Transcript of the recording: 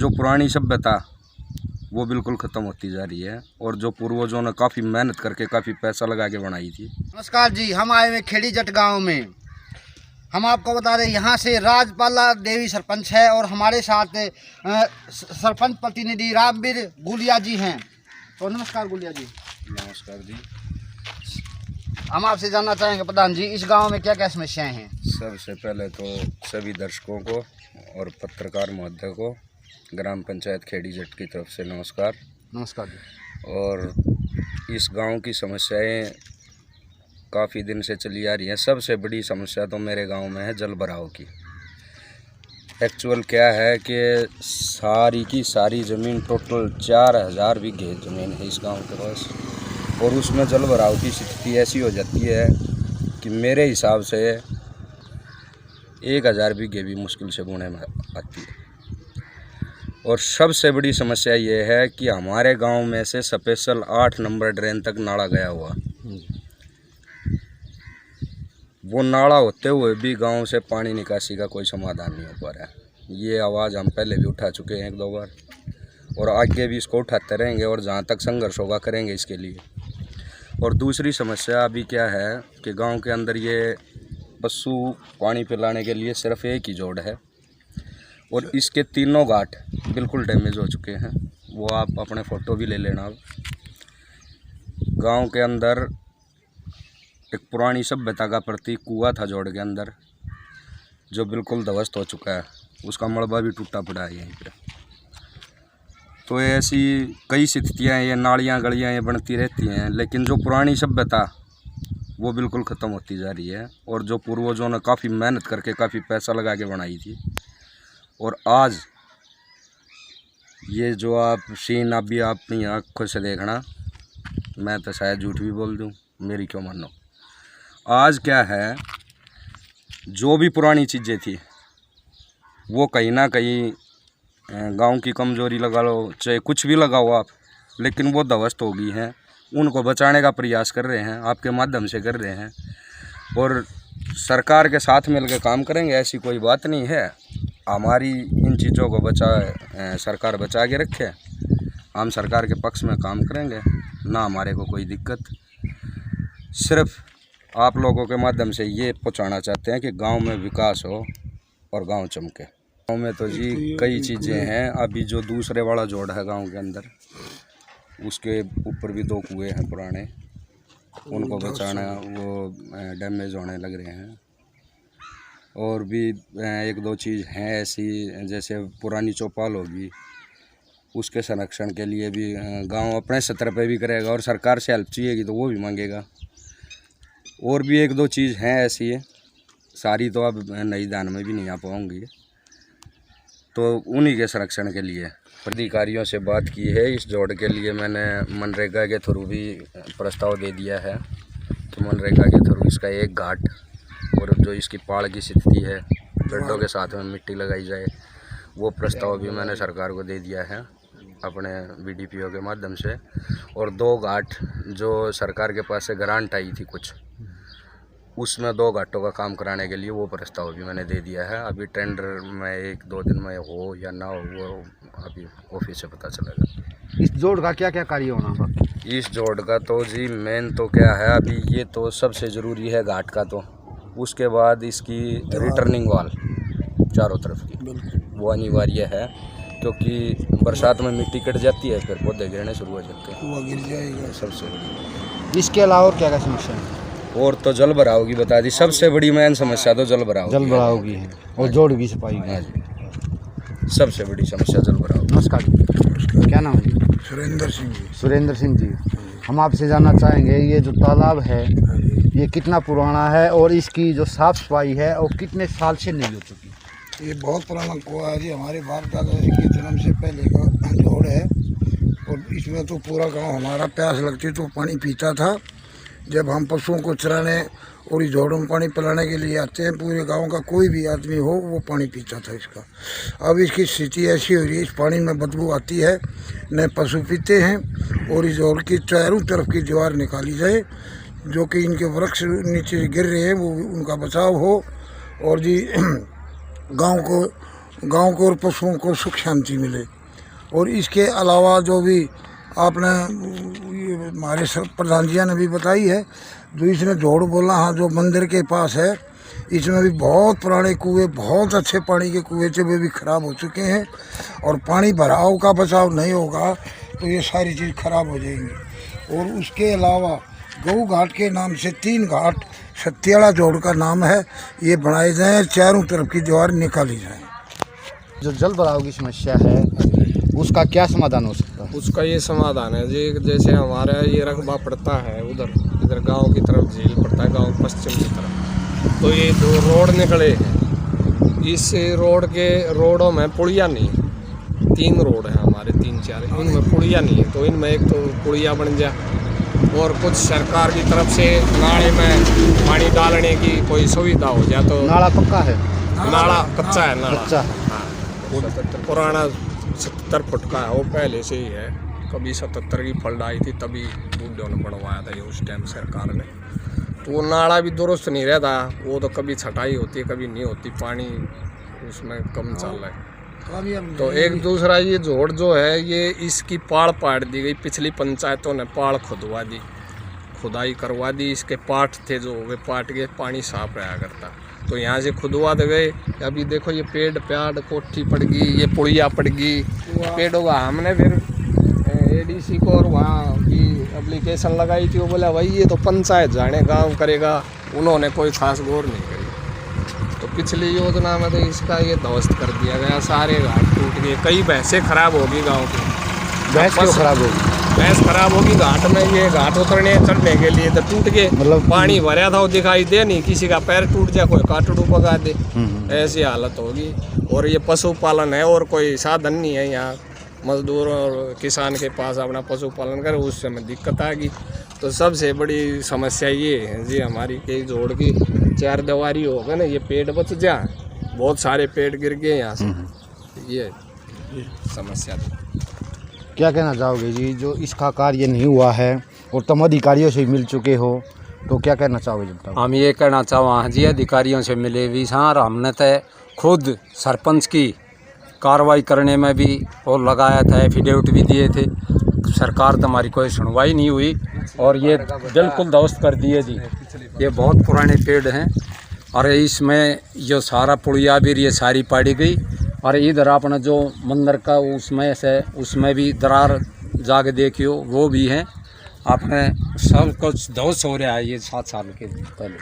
जो पुरानी सभ्यता वो बिल्कुल ख़त्म होती जा रही है और जो पूर्वजों ने काफ़ी मेहनत करके काफ़ी पैसा लगा के बनाई थी। नमस्कार जी, हम आए हुए खेड़ी जट गांव में। हम आपको बता रहे यहाँ से राजपाला देवी सरपंच है और हमारे साथ सरपंच प्रतिनिधि रामवीर गुलिया जी हैं। तो नमस्कार गुलिया जी। नमस्कार जी। हम आपसे जानना चाहेंगे प्रधान जी, इस गांव में क्या क्या समस्याएं हैं? सबसे पहले तो सभी दर्शकों को और पत्रकार महोदय को ग्राम पंचायत खेड़ी जट की तरफ से नमस्कार। नमस्कार जी। और इस गांव की समस्याएं काफ़ी दिन से चली आ रही हैं। सबसे बड़ी समस्या तो मेरे गांव में है जल भराव की। एक्चुअल क्या है कि सारी की सारी ज़मीन टोटल 4000 बीघे ज़मीन है इस गांव के पास, और उसमें जल भराव की स्थिति ऐसी हो जाती है कि मेरे हिसाब से 1000 बीघे भी मुश्किल से बोने में आती है। और सबसे बड़ी समस्या ये है कि हमारे गांव में से स्पेशल 8 नंबर ड्रेन तक नाला गया हुआ, वो नाला होते हुए भी गांव से पानी निकासी का कोई समाधान नहीं हो पा रहा है। ये आवाज़ हम पहले भी उठा चुके हैं 1-2 बार और आगे भी इसको उठाते रहेंगे और जहाँ तक संघर्ष होगा करेंगे इसके लिए। और दूसरी समस्या अभी क्या है कि गांव के अंदर ये पशु पानी पिलाने के लिए सिर्फ एक ही जोड़ है और इसके तीनों घाट बिल्कुल डैमेज हो चुके हैं। वो आप अपने फ़ोटो भी ले लेना। गांव के अंदर एक पुरानी सभ्यता का प्रतीक कुआं था जोड़ के अंदर, जो बिल्कुल ध्वस्त हो चुका है, उसका मलबा भी टूटा पड़ा है यहीं पे। तो ऐसी कई स्थितियाँ, ये नालियाँ गलियाँ ये बनती रहती हैं, लेकिन जो पुरानी सभ्यता वो बिल्कुल ख़त्म होती जा रही है और जो पूर्वजों ने काफ़ी मेहनत करके काफ़ी पैसा लगा के बनाई थी। और आज ये जो आप सीन अभी अपनी आँखों से देखना, मैं तो शायद झूठ भी बोल दूँ, मेरी क्यों मानो। आज क्या है, जो भी पुरानी चीज़ें थी वो कहीं ना कहीं गांव की कमजोरी लगा लो, चाहे कुछ भी लगाओ आप, लेकिन वो ध्वस्त हो गई हैं। उनको बचाने का प्रयास कर रहे हैं, आपके माध्यम से कर रहे हैं और सरकार के साथ मिलकर काम करेंगे, ऐसी कोई बात नहीं है। हमारी इन चीज़ों को सरकार बचा के रखे, हम सरकार के पक्ष में काम करेंगे, ना हमारे को कोई दिक्कत। सिर्फ आप लोगों के माध्यम से ये पहुंचाना चाहते हैं कि गांव में विकास हो और गांव चमके। गांव में तो जी कई चीज़ें हैं। अभी जो दूसरे वाला जोड़ है गांव के अंदर, उसके ऊपर भी 2 कुएँ हैं पुराने, उनको बचाना, वो डैमेज होने लग रहे हैं। और भी 1-2 चीज़ हैं ऐसी, जैसे पुरानी चौपाल होगी, उसके संरक्षण के लिए भी गांव अपने स्तर पे भी करेगा और सरकार से हेल्प चाहिएगी तो वो भी मांगेगा। और भी 1-2 चीज़ हैं ऐसी है, सारी तो अब नई दान में भी नहीं आ पाऊँगी। तो उन्हीं के संरक्षण के लिए अधिकारियों से बात की है। इस जोड़ के लिए मैंने मनरेगा के थ्रू भी प्रस्ताव दे दिया है कि मनरेगा के थ्रू इसका एक घाट और जो इसकी पाड़ की स्थिति है, गड्ढों के साथ में मिट्टी लगाई जाए, वो प्रस्ताव भी मैंने सरकार को दे दिया है अपने बीडीपीओ के माध्यम से। और 2 घाट जो सरकार के पास से ग्रांट आई थी कुछ, उसमें 2 घाटों का काम कराने के लिए वो प्रस्ताव भी मैंने दे दिया है। अभी टेंडर में 1-2 दिन में हो या ना हो, वो अभी ऑफिस से पता चलेगा। इस जोड़ का क्या क्या कार्य होना बाकी? इस जोड़ का तो जी मेन तो क्या है, अभी ये तो सबसे ज़रूरी है घाट का, तो उसके बाद इसकी रिटर्निंग वाल चारों तरफ की वो अनिवार्य है, क्योंकि बरसात में मिट्टी कट जाती है, फिर पौधे गिरने शुरू हो जाते हैं, वो गिर जाएगा। सबसे बड़ी इसके अलावा और क्या क्या समस्या है? और तो जल भराव की बता दी, सबसे बड़ी मेन समस्या तो जल भराव की है और जोड़ की सफाई की। हाँ जी, सबसे बड़ी समस्या जल भराव। नमस्कार, क्या नाम है जी? सुरेंद्र सिंह जी। सुरेंद्र सिंह जी, हम आपसे जानना चाहेंगे, ये जो तालाब है ये कितना पुराना है और इसकी जो साफ सफाई है और कितने साल से नहीं हो चुकी? ये बहुत पुराना कुआं है जी, हमारे बाप दादा के जन्म से पहले का जोड़ है और इसमें तो पूरा गांव हमारा प्यास लगती तो पानी पीता था। जब हम पशुओं को चराने और इस जोड़ों में पानी पिलाने के लिए आते हैं, पूरे गांव का कोई भी आदमी हो वो पानी पीता था इसका। अब इसकी स्थिति ऐसी हो रही है, इस पानी में बदबू आती है, न पशु पीते हैं। और इस जोड़ की चारों तरफ की दीवार निकाली जाए, जो कि इनके वृक्ष नीचे गिर रहे हैं वो उनका बचाव हो। और जी गांव को गांव को और पशुओं को सुख शांति मिले। और इसके अलावा जो भी आपने हमारे प्रधान जी ने भी बताई है, जो इसने जोड़ बोला, हाँ, जो मंदिर के पास है, इसमें भी बहुत पुराने कुएं, बहुत अच्छे पानी के कुएं थे, वे भी खराब हो चुके हैं। और पानी भराव का बचाव नहीं होगा तो ये सारी चीज़ खराब हो जाएंगी। और उसके अलावा गऊ घाट के नाम से 3 घाट सत्याला जोड़ का नाम है, ये बनाए जाएँ, चारों तरफ की दीवार निकाली जाए। जो जल भराव की समस्या है उसका क्या समाधान हो सकता है? उसका ये समाधान है जी, जैसे हमारा ये रकबा पड़ता है इधर गांव की तरफ झील पड़ता है, गांव पश्चिम की तरफ, तो ये जो रोड निकले हैं, इस रोडों में पुड़िया नहीं, 3 रोड है हमारे, 3-4, इनमें पुड़िया नहीं है। तो इनमें एक तो पुड़िया बन जाए और कुछ सरकार की तरफ से नाले में पानी डालने की कोई सुविधा हो जाए। तो नाला पक्का है? नाला कच्चा है, नाला कच्चा है। हाँ, वो पुराना 70 फुट का है, वो पहले से ही है। कभी 77 की फल्ड आई थी, तभी बूढ़ों ने बनवाया था ये उस टाइम सरकार ने। तो वो नाला भी दुरुस्त नहीं रहता, वो तो कभी छटाई होती है, कभी नहीं होती, पानी उसमें कम चल रहा है। तो एक दूसरा ये जोड़ जो है, ये इसकी पाड़ पाट दी गई, पिछली पंचायतों ने पाड़ खुदवा दी, खुदाई करवा दी, इसके पाट थे जो, वे पाट के पानी साफ रहा करता, तो यहाँ से खुदवा दे गए। अभी देखो ये पेड़ प्याड़ कोठी पड़ गई, ये पुड़िया पड़ गई, पेड़ों का हमने फिर एडीसी को और वहाँ की एप्लीकेशन लगाई थी, वो बोला भाई ये तो पंचायत जाने गाँव करेगा, उन्होंने कोई खास गौर नहीं करी। तो पिछली योजना में तो इसका ये ध्वस्त कर दिया गया, सारे घाट टूट गए, कई भैंसें खराब होगी गाँव की। भैंस क्यों खराब होगी? भैंस खराब होगी घाट में, ये घाट उतरने चढ़ने के लिए तो टूट गए, मतलब पानी भरा था वो दिखाई दे नहीं, किसी का पैर टूट जाए, कोई काटड़ू पका दे, ऐसी हालत होगी। और ये पशुपालन है और कोई साधन नहीं है यहाँ, मजदूर और किसान के पास अपना पशुपालन करे, उससे में दिक्कत आ गई। तो सबसे बड़ी समस्या ये है जी हमारी कि जोड़ की 4 दीवारी हो गए ना, ये पेड़ बच जाए, बहुत सारे पेड़ गिर गए यहाँ से, ये समस्या थी। क्या कहना चाहोगे जी, जो इसका कार्य नहीं हुआ है और तुम अधिकारियों से मिल चुके हो, तो क्या कहना चाहोगे? जब तक हम ये कहना चाहें जी, अधिकारियों से मिले भी सार, हमने तो खुद सरपंच की कार्रवाई करने में भी और लगाया था, एफिडेविट भी दिए थे, सरकार तो हमारी कोई सुनवाई नहीं हुई और ये बिल्कुल ध्वस्त कर दिए जी। ये बहुत पुराने पेड़ हैं और इसमें जो सारा पुड़िया भी ये सारी पाड़ी गई, और इधर आपने जो मंदिर का उसमें भी दरार जाके देखियो, वो भी है, आपने सब कुछ ध्वस्त हो रहा है ये 7 साल के पहले।